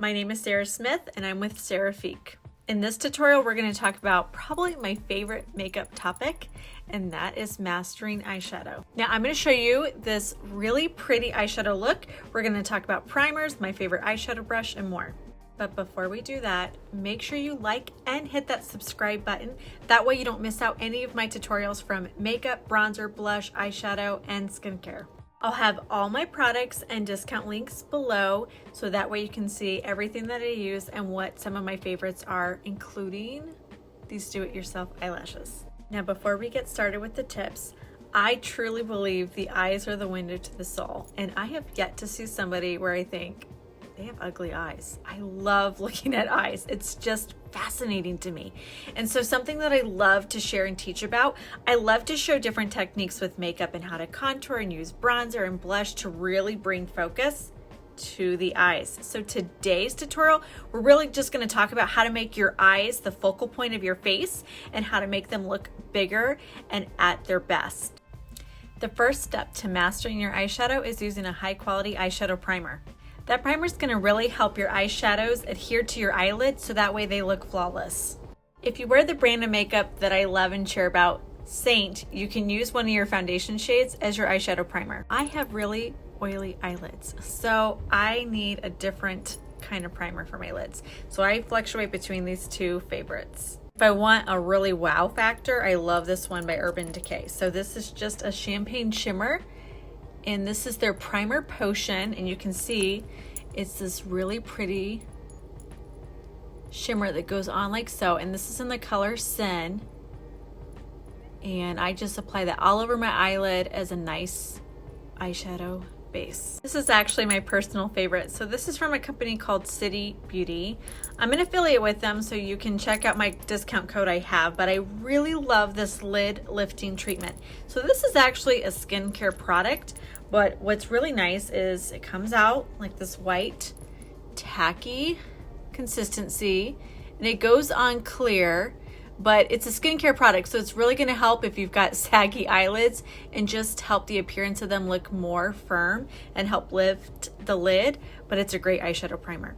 My name is Sarah Smith and I'm with Seraphique. In this tutorial, we're going to talk about probably my favorite makeup topic, and that is mastering eyeshadow. Now I'm going to show you this really pretty eyeshadow look. We're going to talk about primers, my favorite eyeshadow brush, and more. But before we do that, make sure you like and hit that subscribe button. That way you don't miss out any of my tutorials from makeup, bronzer, blush, eyeshadow, and skincare. I'll have all my products and discount links below, so that way you can see everything that I use and what some of my favorites are, including these do-it-yourself eyelashes. Now, before we get started with the tips, I truly believe the eyes are the window to the soul, and I have yet to see somebody where I think they have ugly eyes. I love looking at eyes. It's just fascinating to me. And so something that I love to share and teach about, I love to show different techniques with makeup and how to contour and use bronzer and blush to really bring focus to the eyes. So today's tutorial, we're really just going to talk about how to make your eyes the focal point of your face and how to make them look bigger and at their best. The first step to mastering your eyeshadow is using a high quality eyeshadow primer. That primer is going to really help your eyeshadows adhere to your eyelids so that way they look flawless. If you wear the brand of makeup that I love and share about, Seint, you can use one of your foundation shades as your eyeshadow primer. I have really oily eyelids, so I need a different kind of primer for my lids. So I fluctuate between these two favorites. If I want a really wow factor, I love this one by Urban Decay. So this is just a champagne shimmer, and this is their primer potion, and you can see it's this really pretty shimmer that goes on like so, and this is in the color Sin, and I just apply that all over my eyelid as a nice eyeshadow base. This is actually my personal favorite. So this is from a company called City Beauty. I'm an affiliate with them, so you can check out my discount code I have, but I really love this lid lifting treatment. So this is actually a skincare product, but what's really nice is it comes out like this white tacky consistency, and it goes on clear, but it's a skincare product, so it's really going to help if you've got saggy eyelids and just help the appearance of them look more firm and help lift the lid, but it's a great eyeshadow primer.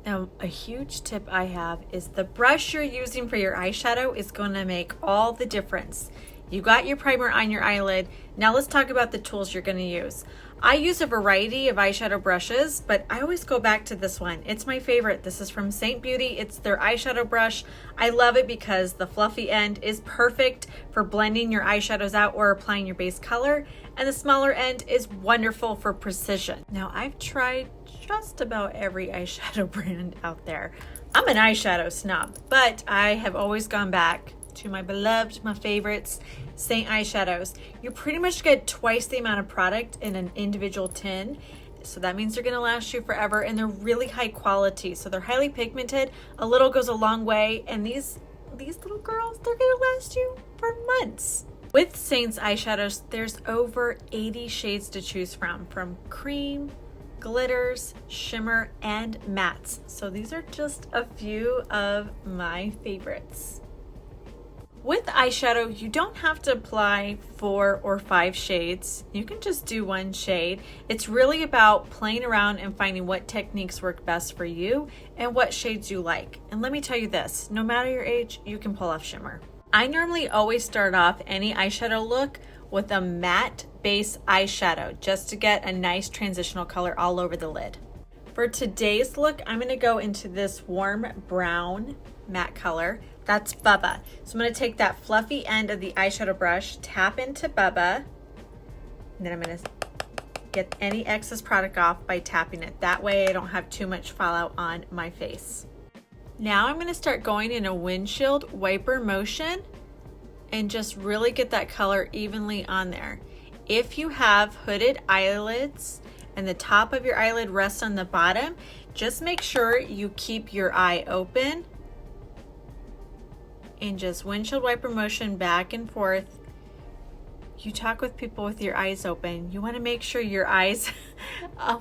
Now, a huge tip I have is the brush you're using for your eyeshadow is going to make all the difference. You got your primer on your eyelid. Now let's talk about the tools you're going to use. I use a variety of eyeshadow brushes, but I always go back to this one. It's my favorite. This is from Seint Beauty. It's their eyeshadow brush. I love it because the fluffy end is perfect for blending your eyeshadows out or applying your base color, and the smaller end is wonderful for precision. Now, I've tried just about every eyeshadow brand out there. I'm an eyeshadow snob, but I have always gone back to my beloved, my favorites, Seint eyeshadows. You pretty much get twice the amount of product in an individual tin, so that means they're going to last you forever, and they're really high quality, so they're highly pigmented. A little goes a long way, and these little girls, they're going to last you for months. With Seint's eyeshadows, there's over 80 shades to choose from cream, glitters, shimmer, and mattes. So these are just a few of my favorites. With eyeshadow, you don't have to apply 4 or 5 shades. You can just do one shade. It's really about playing around and finding what techniques work best for you and what shades you like. And let me tell you this, no matter your age, you can pull off shimmer. I normally always start off any eyeshadow look with a matte base eyeshadow just to get a nice transitional color all over the lid. For today's look, I'm going to go into this warm brown matte color. That's Bubba. So I'm going to take that fluffy end of the eyeshadow brush, tap into Bubba, and then I'm going to get any excess product off by tapping it. That way I don't have too much fallout on my face. Now I'm going to start going in a windshield wiper motion and just really get that color evenly on there. If you have hooded eyelids and the top of your eyelid rests on the bottom, just make sure you keep your eye open and just windshield wiper motion back and forth. You talk with people with your eyes open. You want to make sure your eyes,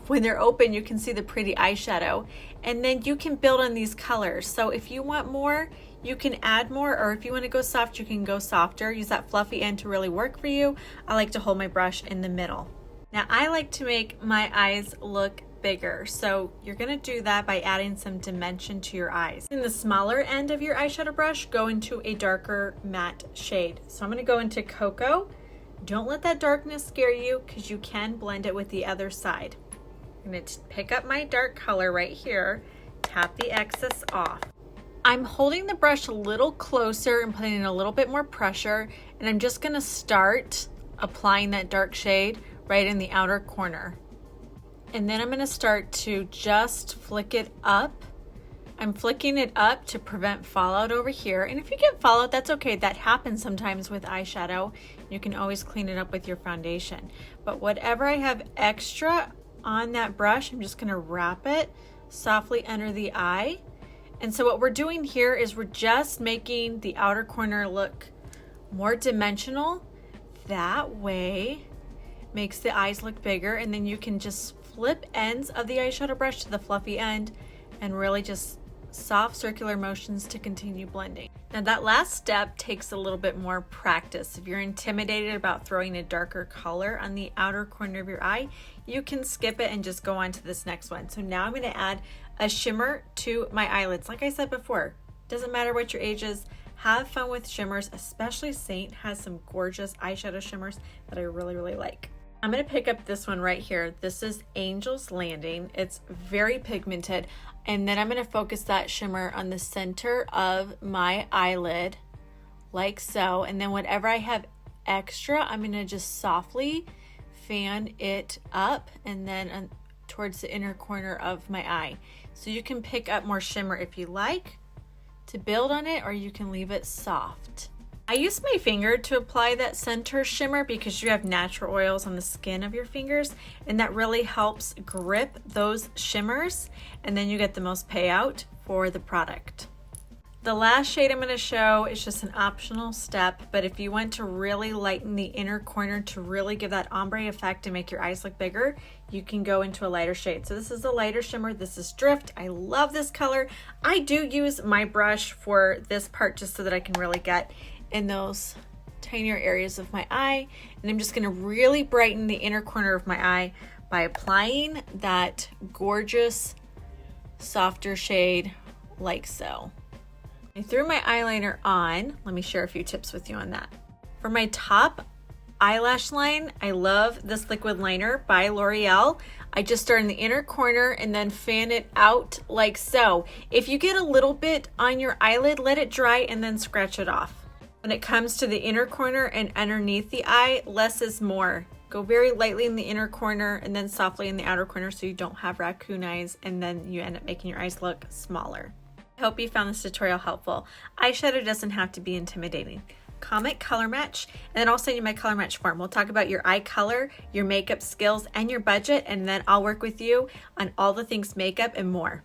when they're open, you can see the pretty eyeshadow, and then you can build on these colors. So if you want more, you can add more, or if you want to go soft, you can go softer. Use that fluffy end to really work for you. I like to hold my brush in the middle. Now I like to make my eyes look bigger. So you're gonna do that by adding some dimension to your eyes. In the smaller end of your eyeshadow brush, go into a darker matte shade. So I'm gonna go into CoCo. Don't let that darkness scare you because you can blend it with the other side. I'm gonna pick up my dark color right here, tap the excess off. I'm holding the brush a little closer and putting in a little bit more pressure, and I'm just gonna start applying that dark shade right in the outer corner. And then I'm gonna start to just flick it up. I'm flicking it up to prevent fallout over here. And if you get fallout, that's okay. That happens sometimes with eyeshadow. You can always clean it up with your foundation. But whatever I have extra on that brush, I'm just gonna wrap it softly under the eye. And so what we're doing here is we're just making the outer corner look more dimensional. That way makes the eyes look bigger, and then you can just flip ends of the eyeshadow brush to the fluffy end and really just soft circular motions to continue blending. Now that last step takes a little bit more practice. If you're intimidated about throwing a darker color on the outer corner of your eye, you can skip it and just go on to this next one. So now I'm going to add a shimmer to my eyelids. Like I said before, doesn't matter what your age is, have fun with shimmers, especially Seint has some gorgeous eyeshadow shimmers that I really like. I'm going to pick up this one right here. This is Angel's Landing. It's very pigmented. And then I'm going to focus that shimmer on the center of my eyelid like so. And then whatever I have extra, I'm going to just softly fan it up and then towards the inner corner of my eye. So you can pick up more shimmer if you like to build on it, or you can leave it soft. I use my finger to apply that center shimmer because you have natural oils on the skin of your fingers, and that really helps grip those shimmers, and then you get the most payout for the product. The last shade I'm going to show is just an optional step, but if you want to really lighten the inner corner to really give that ombre effect and make your eyes look bigger, you can go into a lighter shade. So this is a lighter shimmer. This is Drift. I love this color. I do use my brush for this part just so that I can really get in those tinier areas of my eye. And I'm just going to really brighten the inner corner of my eye by applying that gorgeous softer shade like so. I threw my eyeliner on. Let me share a few tips with you on that. For my top eyelash line, I love this liquid liner by L'Oreal. I just start in the inner corner and then fan it out like so. If you get a little bit on your eyelid, let it dry and then scratch it off. When it comes to the inner corner and underneath the eye, less is more. Go very lightly in the inner corner and then softly in the outer corner so you don't have raccoon eyes, and then you end up making your eyes look smaller. I hope you found this tutorial helpful. Eyeshadow doesn't have to be intimidating. Comment color match, and then I'll send you my color match form. We'll talk about your eye color, your makeup skills, and your budget, and then I'll work with you on all the things makeup and more.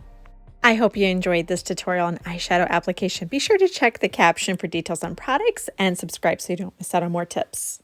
I hope you enjoyed this tutorial on eyeshadow application. Be sure to check the caption for details on products and subscribe so you don't miss out on more tips.